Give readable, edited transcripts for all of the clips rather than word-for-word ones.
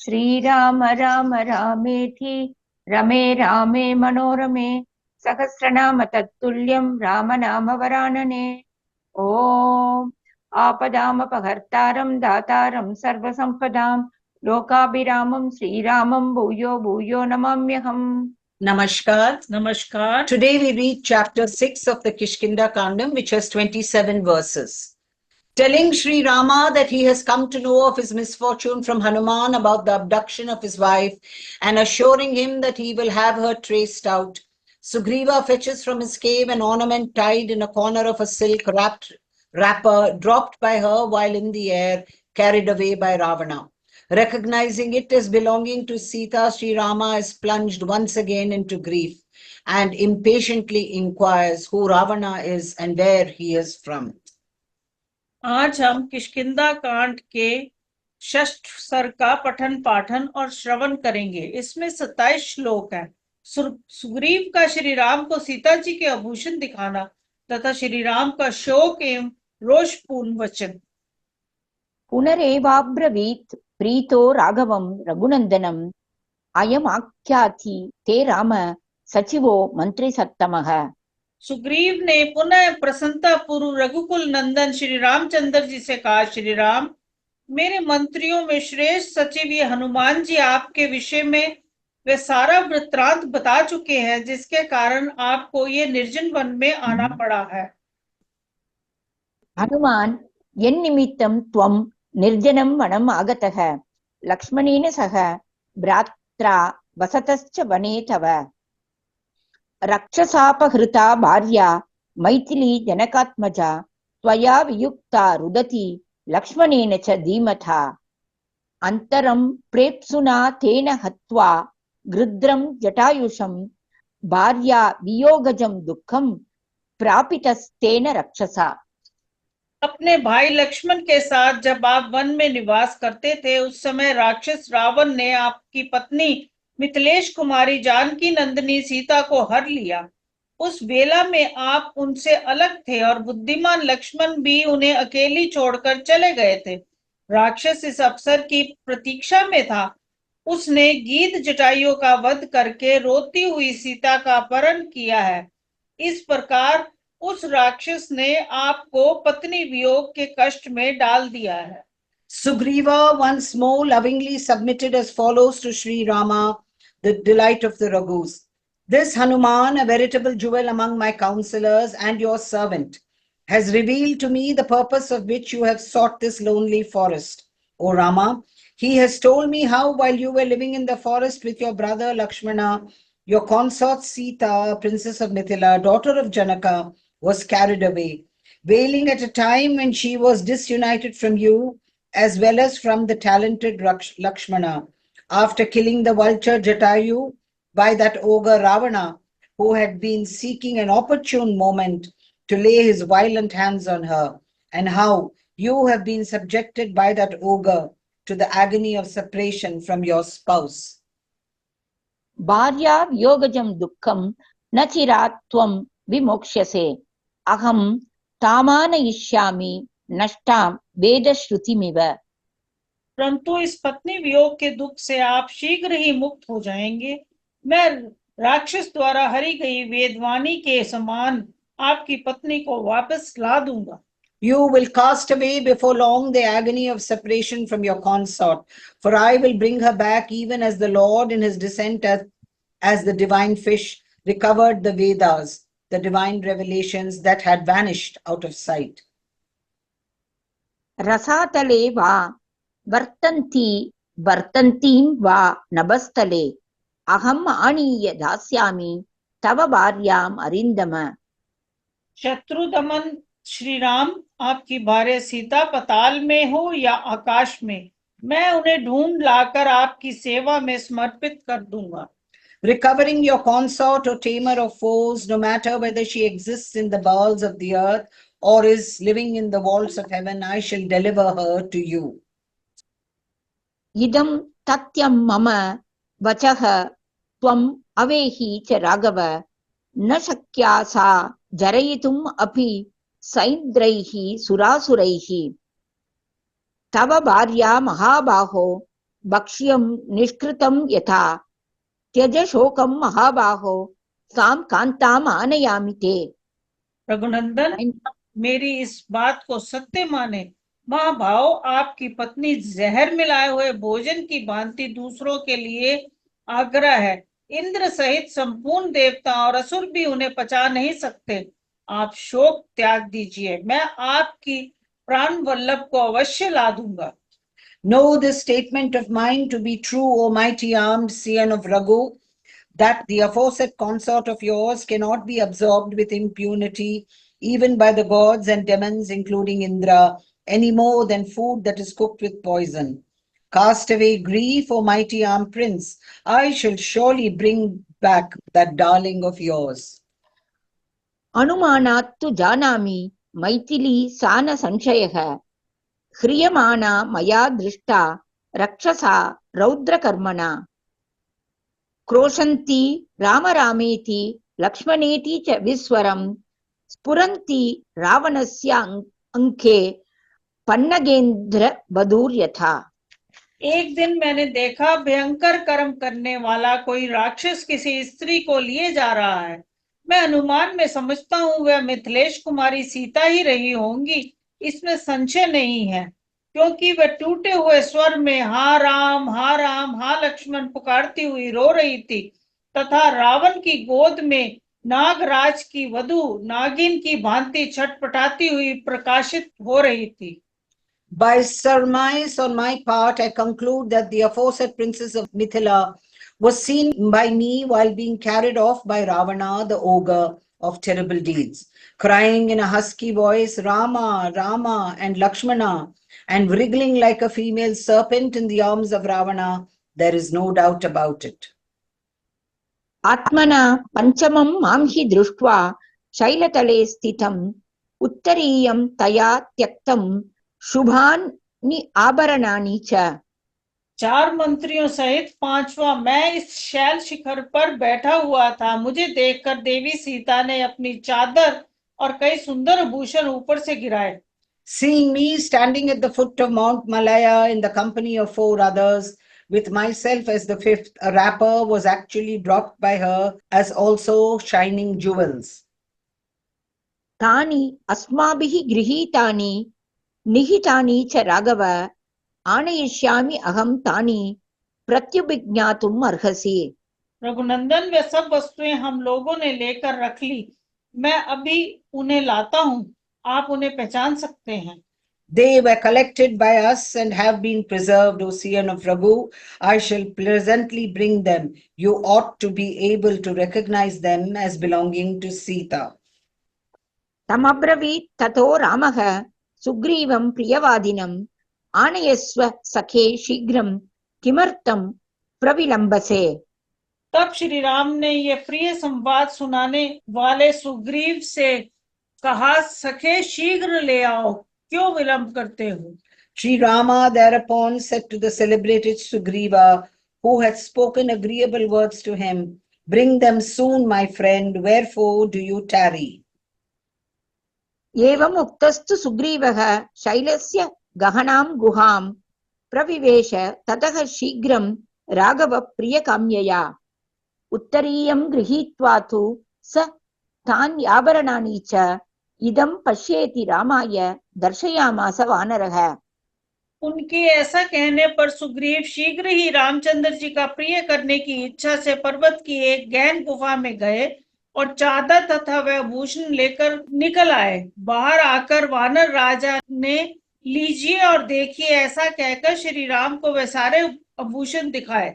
श्रीराम राम रामेति रमे रामे मनोरमे सहस्रनाम तत्तुल्यं रामनाम वरानने। ओम आपदामपहर्तारं दातारं सर्वसंपदां लोकाभिरामं श्रीरामं भूयो भूयो नमाम्यहम्। Namaskar. Namaskar. Today we read chapter 6 of the Kishkinda Kandam, which has 27 verses. Telling Sri Rama that he has come to know of his misfortune from Hanuman about the abduction of his wife and assuring him that he will have her traced out, Sugriva fetches from his cave an ornament tied in a corner of a silk wrapper dropped by her while in the air, carried away by Ravana. Recognizing it as belonging to Sita, Sri Rama is plunged once again into grief and impatiently inquires who Ravana is and where he is from. आज हम किष्किंधा कांड के षष्ठ सर्ग का पठन पाठन और श्रवण करेंगे। इसमें 27 श्लोक हैं। सुग्रीव का श्री राम को सीता जी के आभूषण दिखाना तथा श्री राम का शोक एवं रोषपूर्ण वचन। पुनरेवाब्रवीत् प्रीतो राघवं रघुनंदनम् अयम् आख्याति ते राम सचिवो मंत्री सत्तमः। सुग्रीव ने पुनः प्रसन्नता पूर्व रघुकुल नंदन श्री रामचंद्र जी से कहा, श्री राम, मेरे मंत्रियों में श्रेष्ठ सचिव ये हनुमान जी आपके विषय में वे सारा वृत्तांत बता चुके हैं, जिसके कारण आपको ये निर्जन वन में आना पड़ा है। हनुमान यन्निमित्तं त्वं निर्जनं वनम् आगतः लक्ष्मणेन सह भ्रात्रा वसतश्च वने तव। रक्षसापहृता भार्या मैथिली जनकात्मजा त्वया वियुक्ता रुदती लक्ष्मणेन च धीमता। अन्तरं प्रेप्सुना तेन हत्वा गृध्रं जटायुषं भार्या वियोगजं दुःखं प्रापितस्तेन रक्षसा। अपने भाई लक्ष्मण के साथ जब आप वन में निवास करते थे, उस समय राक्षस रावण ने आपकी पत्नी मिथिलेश कुमारी जानकी नंदिनी सीता को हर लिया। उस वेला में आप उनसे अलग थे और बुद्धिमान लक्ष्मण भी उन्हें अकेली छोड़कर चले गए थे। राक्षस इस अवसर की प्रतीक्षा में था। उसने गीध जटायुओं का वध करके रोती हुई सीता का अपहरण किया है। इस प्रकार उस राक्षस ने आपको पत्नी वियोग के कष्ट में डाल दिया है। Sugriva once more lovingly submitted as follows to Sri Rama, the delight of the Raghus. This Hanuman, a veritable jewel among my counselors and your servant, has revealed to me the purpose of which you have sought this lonely forest. O Rama, he has told me how while you were living in the forest with your brother Lakshmana, your consort Sita, princess of Mithila, daughter of Janaka, was carried away, wailing at a time when she was disunited from you, as well as from the talented Lakshmana, after killing the vulture Jatayu by that ogre Ravana, who had been seeking an opportune moment to lay his violent hands on her, and how you have been subjected by that ogre to the agony of separation from your spouse. भार्या वियोगजं दुःखं न चिरात् त्वं विमोक्ष्यसे अहं तामानयिष्यामि नष्टां वेदश्रुतिमिव। परंतु इस पत्नी वियोग के दुख से आप शीघ्र ही मुक्त हो जाएंगे। मैं राक्षस द्वारा हरी गई वेदवाणी के समान आपकी पत्नी को वापस ला दूंगा। You will cast away before long the agony of separation from your consort, for I will bring her back even as the Lord in his descent as the divine fish recovered the Vedas, the divine revelations that had vanished out of sight. रसातले वा वर्तन्तीं वा नभस्थले अहम् आनीय दास्यामि तव भार्याम् अरिन्दम। शत्रु दमन श्री राम, आपकी भार्या सीता पताल में हो या आकाश में, मैं उन्हें ढूंढ लाकर आपकी सेवा में समर्पित कर दूंगा। Recovering your consort or tamer of foes, no matter whether she exists in the bowels of the earth or is living in the vaults of heaven, I shall deliver her to you. इदं तथ्यं मम वचः त्वम् अवेहि च राघव न शक्या सा जरयितुम् अपि सैन्द्रैः सुरासुरैः। तव भार्या महाबाहो भक्ष्यं निष्कृतं यथा त्यज शोकं महाबाहो सां कांताम आनयामि ते। रघुनंदन, मेरी इस बात को सत्य माने। महाभाव, आपकी पत्नी जहर मिलाए हुए भोजन की भांति दूसरों के लिए आग्रह है। इंद्र सहित संपूर्ण देवता और असुर भी उन्हें पचा नहीं सकते। आप शोक त्याग दीजिए, मैं आपकी प्राण वल्लभ को अवश्य ला दूंगा। Know this statement of mine to be true, O mighty armed scion of Raghu, that the aforesaid consort of yours cannot be absorbed with impunity, even by the gods and demons, including Indra, any more than food that is cooked with poison. Cast away grief, O mighty armed prince. I shall surely bring back that darling of yours. अनुमानात् तु जानामि मैथिली सा न संशयः, ह्रियमाणा मया दृष्टा रक्षसा रौद्रकर्मणा, क्रोशन्ति राम रामेति लक्ष्मणेति च विस्वरं, स्फुरन्ति रावणस्य अंके पन्नगेन्द्र बधूर्यथा। एक दिन मैंने देखा, भयंकर कर्म करने वाला कोई राक्षस किसी स्त्री को लिए जा रहा है। मैं अनुमान में समझता हूँ वह मिथिलेश कुमारी सीता ही रही होंगी, इसमें संशय नहीं है, क्योंकि वह टूटे हुए स्वर में हा राम हा लक्ष्मण पुकारती हुई रो रही थी, तथा रावण की गोद में नागराज की वधू नागिन की भांति छटपटाती हुई प्रकाशित हो रही थी। By surmise on my part, I conclude that the aforesaid princess of Mithila was seen by me while being carried off by Ravana, the ogre of terrible deeds, crying in a husky voice, Rama, Rama, and Lakshmana, and wriggling like a female serpent in the arms of Ravana. There is no doubt about it. आत्मना पंचमं मां हि दृष्ट्वा शैलतले स्थितं, उत्तरीयं तया त्यक्तं शुभानि आभरणानि च। 4 मंत्रियों सहित 5वां मैं इस शैल शिखर पर बैठा हुआ था। मुझे देखकर देवी सीता ने अपनी चादर और कई सुंदर आभूषण ऊपर से गिराए। Seeing me standing at the foot of Mount Malaya in the company of 4 others, with myself as the 5th, a wrapper was actually dropped by her, as also shining jewels. तानि अस्माभिः गृहीतानि निहितानि च राघव, आनयिष्यामि अहं तानि प्रत्युभिज्ञातुम् अर्हसि। रघुनंदन, वे सब वस्तुएं हम लोगों ने लेकर रख ली, मैं अभी उन्हें लाता हूँ, आप उन्हें पहचान सकते हैं। They were collected by us and have been preserved, O Scion of Raghu. I shall presently bring them. You ought to be able to recognize them as belonging to Sita. तमब्रवीत् ततो रामः सुग्रीवं प्रियवादिनं, आनयस्व सखे शीघ्रं किमर्थं प्रविलंबसे। तब श्री राम ने ये प्रिय संवाद सुनाने वाले सुग्रीव से कहा, सखे शीघ्र ले आओ, क्यों विलंब करते हो। Sri Rama thereupon said to the celebrated Sugriva, who had spoken agreeable words to him, bring them soon, my friend, wherefore do you tarry? एवम् उक्तस्तु सुग्रीवः शैलस्य गहनां गुहां प्रविवेश, ततः शीघ्रं राघव प्रियकाम्यया, उत्तरीयं गृहीत्वा तु स तानि आभरणानि च इदं पश्येति रामाय दर्शयामास वानरः। उनके ऐसा कहने पर सुग्रीव शीघ्र ही रामचंद्र जी का प्रिय करने की इच्छा से पर्वत की एक गहन गुफा में गए और चादर तथा वह आभूषण लेकर निकल आए। बाहर आकर वानर राजा ने लीजिए और देखिए ऐसा कहकर श्री राम को वे सारे आभूषण दिखाए।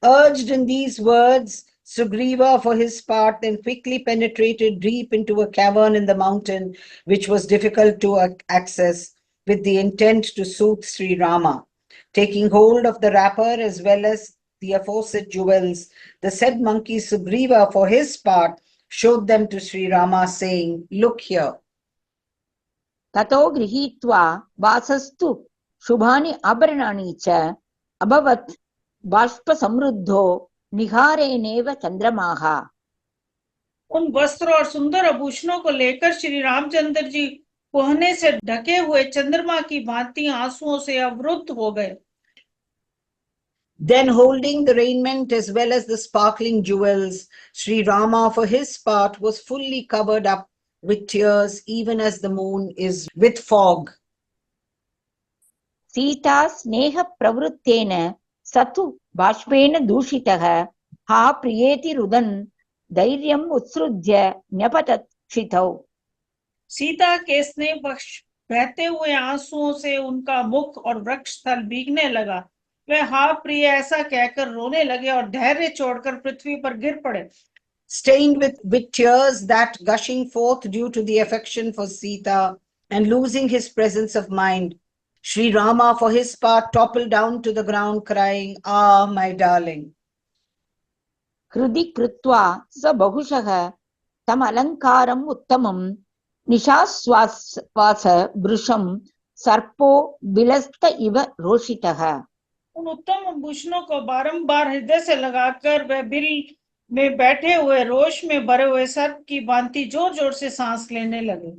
Urged in these words, Sugriva for his part then quickly penetrated deep into a cavern in the mountain which was difficult to access, with the intent to soothe Sri Rama. Taking hold of the wrapper as well as the aforesaid jewels, the said monkey Sugriva for his part showed them to Sri Rama, saying, Look here. ततो गृहीत्वा वासस्तु शुभानि आभरणानि च अभवत् बाष्प समृद्धो निहारेनेव चंद्रमाः। उन वस्त्र और सुंदर आभूषणों को लेकर श्री रामचंद्र जी कोहने से ढके हुए चंद्रमा की भांति आंसुओं से अवरुद्ध हो गए। Then holding the raiment as well as the sparkling jewels, Sri Rama for his part was fully covered up with tears, even as the moon is with fog. Sita स्नेह प्रवृत्तेन सतु बाष्पेन दूषितः हा प्रियेति रुदन् धैर्यम् उत्सृज्य न्यपतत् क्षितौ। सीता के स्नेह बहते हुए आंसुओं से उनका मुख और वृक्ष स्थल भीगने लगा। वह हा प्रिय ऐसा कहकर रोने लगे और धैर्य छोड़कर पृथ्वी पर गिर पड़े। Stained with tears that gushing forth due to the affection for Sita and losing his presence of mind, Sri Rama for his part toppled down to the ground crying, "Ah, my darling." हृदि कृत्वा स बहुशः तम अलङ्कारम् उत्तमं निशाश्वास वृषं सर्पो बिलस्त इव रोषितः। उन उत्तम आभूषणों को बारंबार हृदय से लगाकर वह बिल में बैठे हुए रोष में भरे हुए सर्प की भांति जोर जोर से सांस लेने लगे।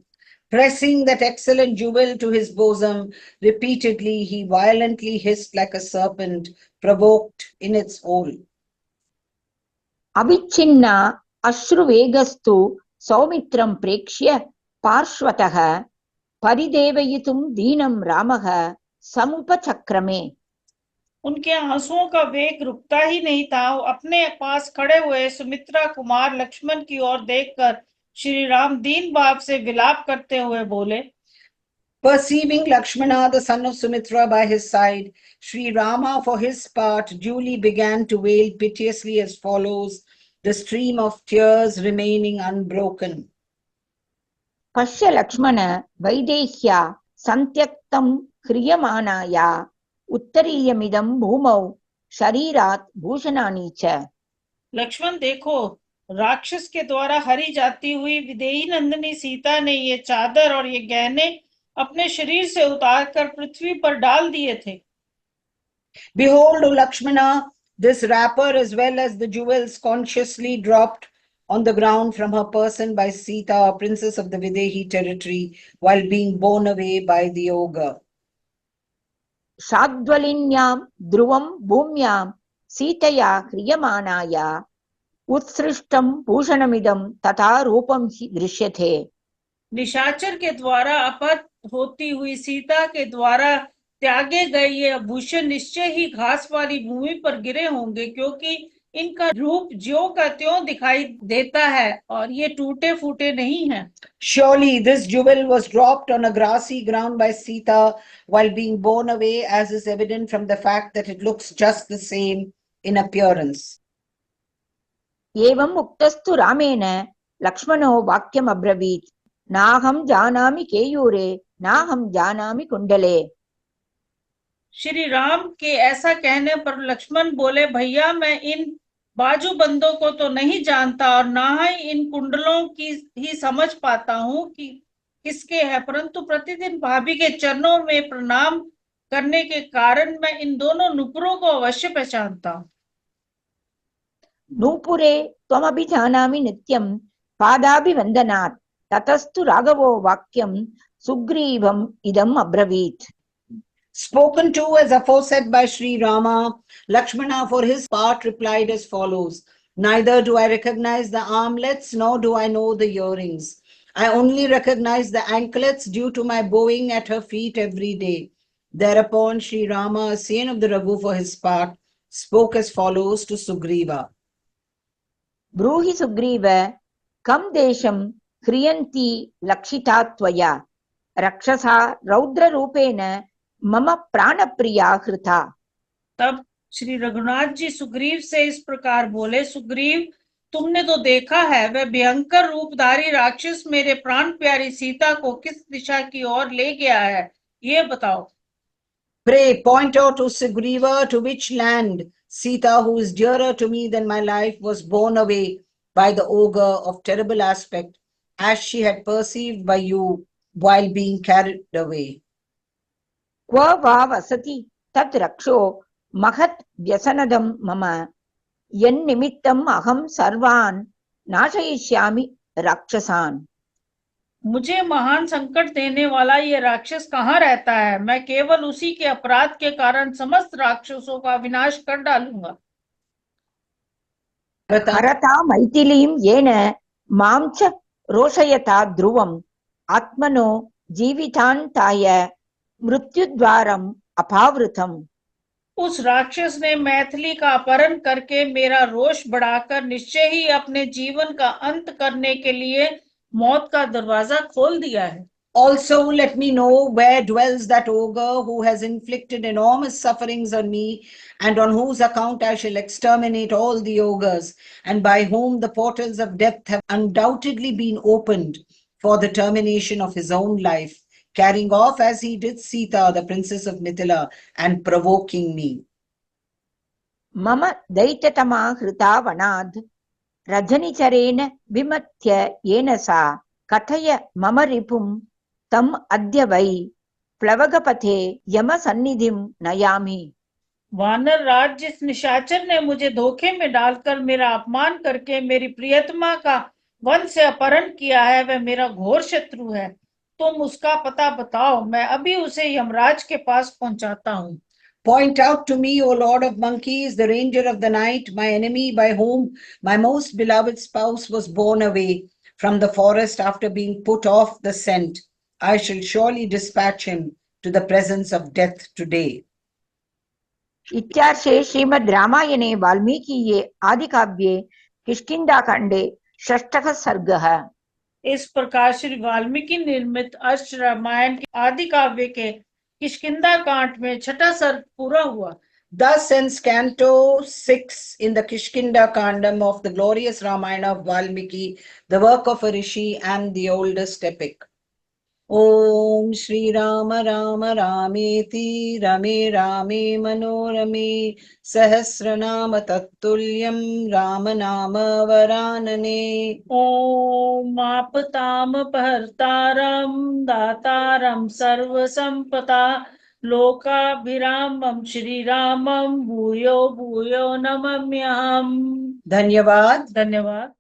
Pressing that excellent jewel to his bosom, repeatedly he violently hissed like a serpent provoked in its hole. अविच्छिन्ना अश्रुवेगस्तु सौमित्रं प्रेक्ष्य पार्श्वतः परिदेवयितुं दीनं रामः समुपचक्रमे। उनके आंसुओं का वेग रुकता ही नहीं था। अपने पास खड़े हुए सुमित्रा कुमार लक्ष्मण की ओर देखकर श्री राम दीन भाव से विलाप करते हुए बोले। Perceiving Lakshmana, the son of Sumitra, by his side, Sri Rama, for his part, duly began to wail piteously as follows, the stream of tears remaining unbroken. पश्य लक्ष्मण वैदेह्या संत्यक्तं ह्रियमाणाया उत्तरीयमिदं भूमौ शरीरात् भूषणानि च। लक्ष्मण देखो, राक्षस के द्वारा हरी जाती हुई विदेही नंदिनी सीता ने ये चादर और ये गहने अपने शरीर से उतारकर पृथ्वी पर डाल दिए थे। Behold, O Lakshmana, this wrapper as well as the jewels consciously dropped on the ground from her person by Sita, princess of the Videhi territory, while being borne away by the ogre. शाद्वलिन्यां ध्रुवं भूम्यां सीतया ह्रियमाणाया उत्सृष्टं भूषणमिदं तथा रूपं हि दृश्यते। निशाचर के द्वारा अपहृत होती हुई सीता के द्वारा त्यागे गए ये आभूषण निश्चय ही घास वाली भूमि पर गिरे होंगे, क्योंकि इनका रूप ज्यों का त्यों दिखाई देता है और ये टूटे फूटे नहीं हैं। Surely this jewel was dropped on a grassy ground by Sita while being borne away, as is evident from the fact that it looks just the same in appearance. एवम् उक्तस्तु रामेण लक्ष्मणो वाक्यम् अब्रवीत्, नाहं जानामि केयूरे नाहं जानामि कुंडले। श्री राम के ऐसा कहने पर लक्ष्मण बोले, भैया मैं इन बाजूबंदों को तो नहीं जानता और ना ही इन कुंडलों की ही समझ पाता हूँ कि किसके है, परंतु प्रतिदिन भाभी के चरणों में प्रणाम करने के कारण मैं इन दोनों नुपुरों को अवश्य पहचानता हूँ। नूपुरे त्वमपि जानामि नित्यं पादाभिवन्दनात्, ततस्तु राघवो वाक्यं सुग्रीवम् इदम् अब्रवीत्। Spoken to as aforesaid by Sri Rama, Lakshmana for his part replied as follows, neither do I recognize the armlets nor do I know the earrings. I only recognize the anklets due to my bowing at her feet every day. Thereupon Sri Rama, a son of the Raghu for his part, spoke as follows to Sugriva. ब्रूहि सुग्रीव कं देशं ह्रियन्ति लक्षिता त्वया, रक्षसा रौद्ररूपेण मम प्राणप्रिया हृता। तब श्री रघुनाथ जी सुग्रीव से इस प्रकार बोले, सुग्रीव तुमने तो देखा है वह भयंकर रूपधारी राक्षस मेरे प्राण प्यारी सीता को किस दिशा की ओर ले गया है, ये बताओ। Pray point out to Sugriva to which land Sita, who is dearer to me than my life, was borne away by the ogre of terrible aspect, as she had perceived by you while being carried away. क्व वा वसति तत् रक्षो महत् व्यसनदं मम, यन्निमित्तम् अहं सर्वान् नाशयिष्यामि राक्षसान्। मुझे महान संकट देने वाला ये राक्षस कहाँ रहता है? मैं केवल उसी के अपराध के कारण समस्त राक्षसों का विनाश कर डालूंगा। हरता मैथिलीं येन मां च रोषयता ध्रुवम् आत्मनो जीवितान्ताय मृत्युद्वारम् अपावृतम्। उस राक्षस ने मैथिली का अपहरण करके मेरा रोष बढ़ाकर निश्चय ही अपने जीवन का अंत करने के लिए मौत का दरवाजा खोल दिया है। Also, let me know where dwells that ogre who has inflicted enormous sufferings on me, and on whose account I shall exterminate all the ogres, and by whom the portals of death have undoubtedly been opened for the termination of his own life, carrying off as he did Sita, the princess of Mithila, and provoking me. मम दैत्यतमा हृता वनाद् रजनिचरेण विमथ्य येन सा कथय मम रिपुं तम् अद्य वै प्लवगपथे यमसन्निधिं नयामि। वानर राज, जिस निशाचर ने मुझे धोखे में डालकर मेरा अपमान करके मेरी प्रियतमा का वन से अपहरण किया है, वह मेरा घोर शत्रु है। तुम उसका पता बताओ, मैं अभी उसे यमराज के पास पहुंचाता हूँ। Point out to me, O Lord of monkeys, the ranger of the night, my enemy by whom my most beloved spouse was borne away from the forest after being put off the scent. I shall surely dispatch him to the presence of death today. इत्यार्षे श्रीमद् रामायणे वाल्मीकिये आदिकाव्ये किष्किन्धाकाण्डे षष्ठः सर्गः। इस प्रकार श्री वाल्मीकि निर्मित अष्ट रामायण के आदि काव्य के किष्किंधा कांड में छठा सर्ग पूरा हुआ। Thus ends Canto 6 in the Kishkinda Kandam of the glorious Ramayana of Valmiki, the work of a rishi and the oldest epic. Om Shri Rama Rama Rameti Rame Rame Manorame Sahasranama Tattulyam Rama Nama Varanane. ओम आपताम पहर्तारम दातारम सर्व संपदा लोकाभिरामम श्री रामम भूयो भूयो नमाम्यहम्। Dhanyavad. धन्यवाद।